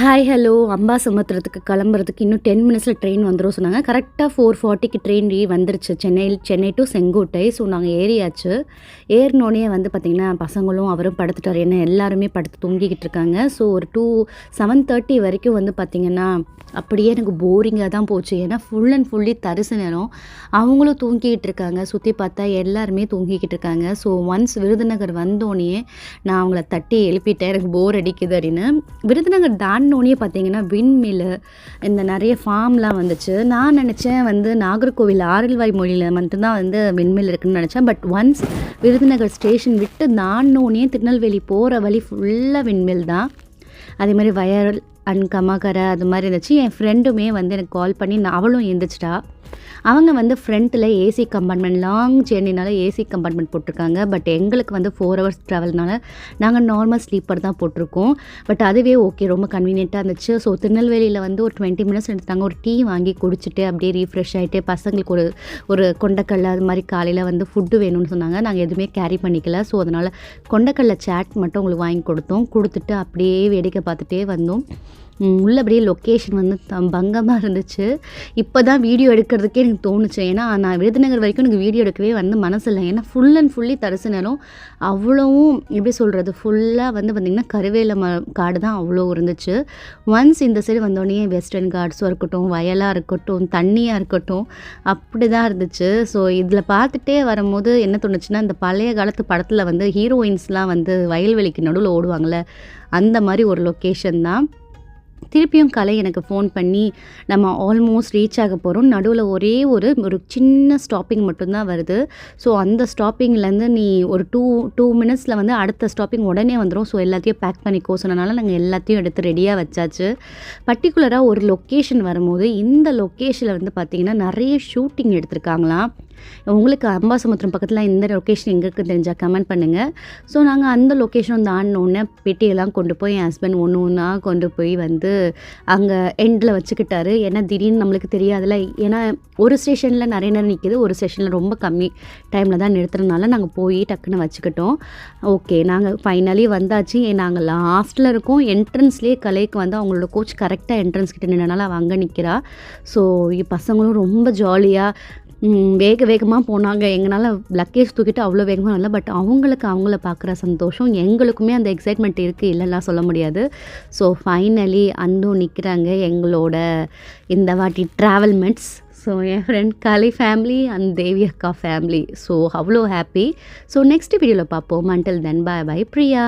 Hi hello அம்பாசமுத்திரத்துக்கு கிளம்புறதுக்கு இன்னும் 10 மினிட்ஸில் ட்ரெயின் வந்துடும் சொன்னாங்க. கரெக்டாக 4:40க்கு ட்ரெயின் வந்துருச்சு சென்னை டு செங்கோட்டை. ஸோ நாங்கள் ஏறியாச்சு. ஏறினோடனே வந்து பார்த்திங்கன்னா பசங்களும் அவரும் படுத்துட்டார். ஏன்னா எல்லாருமே படுத்து தூங்கிக்கிட்டு இருக்காங்க. ஸோ ஒரு 7:30 வரைக்கும் வந்து பார்த்திங்கன்னா அப்படியே எனக்கு போரிங்காக தான் போச்சு. ஏன்னா ஃபுல் அண்ட் ஃபுல்லி தரிசு நேரம். அவங்களும் தூங்கிக்கிட்டு இருக்காங்க. சுற்றி பார்த்தா எல்லாருமே தூங்கிக்கிட்டு இருக்காங்க. ஸோ ஒன்ஸ் விருதுநகர் வந்தோடனே நான் அவங்கள தட்டி எழுப்பிட்டேன், எனக்கு போர் அடிக்குது அப்படின்னு. விருதுநகர் தாண்டினோடனே பார்த்தீங்கன்னா விண்மில்லு இந்த நிறைய ஃபார்ம்லாம் வந்துச்சு. நான் நினச்சேன் வந்து நாகர்கோவில் ஆரல்வாய் மொழியில் மட்டும்தான் வந்து விண்மில் இருக்குதுன்னு நினச்சேன். பட் ஒன்ஸ் விருதுநகர் ஸ்டேஷன் விட்டு தாண்டினோடனே திருநெல்வேலி போகிற வழி ஃபுல்லாக விண்மில் தான். அதேமாதிரி வயல் அண்ட் கமாக்கரை அது மாதிரி இருந்துச்சு. என் ஃப்ரெண்டுமே வந்து எனக்கு கால் பண்ணி அவளும் எழுந்திரிச்சிட்டா. அவங்க வந்து ஃப்ரண்ட்டில் ஏசி கம்பார்ட்மெண்ட், லாங் ஜேர்னினால ஏசி கம்பார்ட்மெண்ட் போட்டிருக்காங்க. பட் எங்களுக்கு வந்து 4 ஹவர்ஸ் ட்ராவல்னால நாங்கள் நார்மல் ஸ்லீப்பர் தான் போட்டிருக்கோம். பட் அதுவே ஓகே, ரொம்ப கன்வீனியண்ட்டாக இருந்துச்சு. ஸோ திருநெல்வேலியில் வந்து ஒரு 20 மினிட்ஸ் எடுத்தாங்க. ஒரு டீ வாங்கி குடிச்சிட்டு அப்படியே ரீஃப்ரெஷ் ஆகிட்டு பசங்களுக்கு ஒரு கொண்டக்கடலை அது மாதிரி காலையில் வந்து ஃபுட்டு வேணும்னு சொன்னாங்க. நாங்கள் எதுவுமே கேரி பண்ணிக்கல. ஸோ அதனால் கொண்டக்கடலை சாட் மட்டும் உங்களுக்கு வாங்கி கொடுத்துட்டு அப்படியே வேடிக்கை பார்த்துட்டே வந்தோம். உள்ளபடியே லொக்கேஷன் வந்து பங்கமாக இருந்துச்சு. இப்போ தான் வீடியோ எடுக்கிறதுக்கே எனக்கு தோணுச்சு. ஏன்னா நான் விருதுநகர் வரைக்கும் எனக்கு வீடியோ எடுக்கவே வந்து மனசில்லை. ஏன்னா ஃபுல் அண்ட் ஃபுல்லி தரிசு நேரம். அவ்வளோவும் எப்படி சொல்கிறது, ஃபுல்லாக வந்து பார்த்திங்கன்னா கருவேல காடு தான் அவ்வளோ இருந்துச்சு. ஒன்ஸ் இந்த சைடு வந்தோடனே வெஸ்டர்ன் கார்ட்ஸும் இருக்கட்டும், வயலாக இருக்கட்டும், தண்ணியாக இருக்கட்டும், அப்படி தான் இருந்துச்சு. ஸோ இதில் பார்த்துட்டே வரும்போது என்ன தோணுச்சுன்னா, இந்த பழைய காலத்து படத்தில் வந்து ஹீரோயின்ஸ்லாம் வந்து வயல்வெளிக்கு நடுவில் ஓடுவாங்கள்ல, அந்த மாதிரி ஒரு லொக்கேஷன் தான். திருப்பியும் கலை எனக்கு ஃபோன் பண்ணி நம்ம ஆல்மோஸ்ட் ரீச் ஆக போகிறோம், நடுவில் ஒரே ஒரு சின்ன ஸ்டாப்பிங் மட்டும்தான் வருது. ஸோ அந்த ஸ்டாப்பிங்லேருந்து நீ ஒரு டூ மினிட்ஸில் வந்து அடுத்த ஸ்டாப்பிங் உடனே வந்துடும். ஸோ எல்லாத்தையும் பேக் பண்ணிக்கோ சொன்னனால நாங்கள் எல்லாத்தையும் எடுத்து ரெடியாக வச்சாச்சு. பர்டிகுலராக ஒரு லொக்கேஷன் வரும்போது இந்த லொக்கேஷனில் வந்து பார்த்திங்கன்னா நிறைய ஷூட்டிங் எடுத்திருக்காங்களாம். உங்களுக்கு அம்பாசமுத்திரம் பக்கத்தில் இந்த லொக்கேஷன் எங்கே இருக்குன்னு தெரிஞ்சால் கமெண்ட் பண்ணுங்கள். ஸோ நாங்கள் அந்த லொக்கேஷன் தாண்டினோடனே பெட்டியெல்லாம் கொண்டு போய் என் ஹஸ்பண்ட் ஒன்றா கொண்டு போய் வந்து அங்கே எண்டில் வச்சுக்கிட்டாரு. ஏன்னா திடீர்னு நம்மளுக்கு தெரியாதுல்ல. ஏன்னா ஒரு ஸ்டேஷனில் நிறைய நேரம் நிற்கிது, ஒரு ஸ்டேஷனில் ரொம்ப கம்மி டைமில் தான் நிறுத்துறதுனால நாங்கள் போய் டக்குன்னு வச்சுக்கிட்டோம். ஓகே, நாங்கள் ஃபைனலி வந்தாச்சு. நாங்கள் லாஸ்ட்டில் இருக்கோம். என்ட்ரன்ஸ்லேயே கலைக்கு வந்து அவங்களோட கோச் கரெக்டாக என்ட்ரன்ஸ் கிட்ட நின்றனால அவள் அங்கே நிற்கிறா. ஸோ பசங்களும் ரொம்ப ஜாலியாக வேகமாக போனாங்க. எங்களால் லக்கேஜ் தூக்கிட்டு அவ்வளோ வேகமாக இல்லை. பட் அவங்கள பார்க்குற சந்தோஷம் எங்களுக்குமே அந்த எக்ஸைட்மெண்ட் இருக்குது, இல்லைலாம் சொல்ல முடியாது. ஸோ ஃபைனலி அந்தும் நிற்கிறாங்க எங்களோட இந்த வாட்டி ட்ராவல் மெட்ஸ். ஸோ என் friend Kalai family and Devi அக்கா ஃபேமிலி. ஸோ அவ்வளோ ஹாப்பி. ஸோ நெக்ஸ்ட் வீடியோவில் பார்ப்போம். Until then bye bye Priya.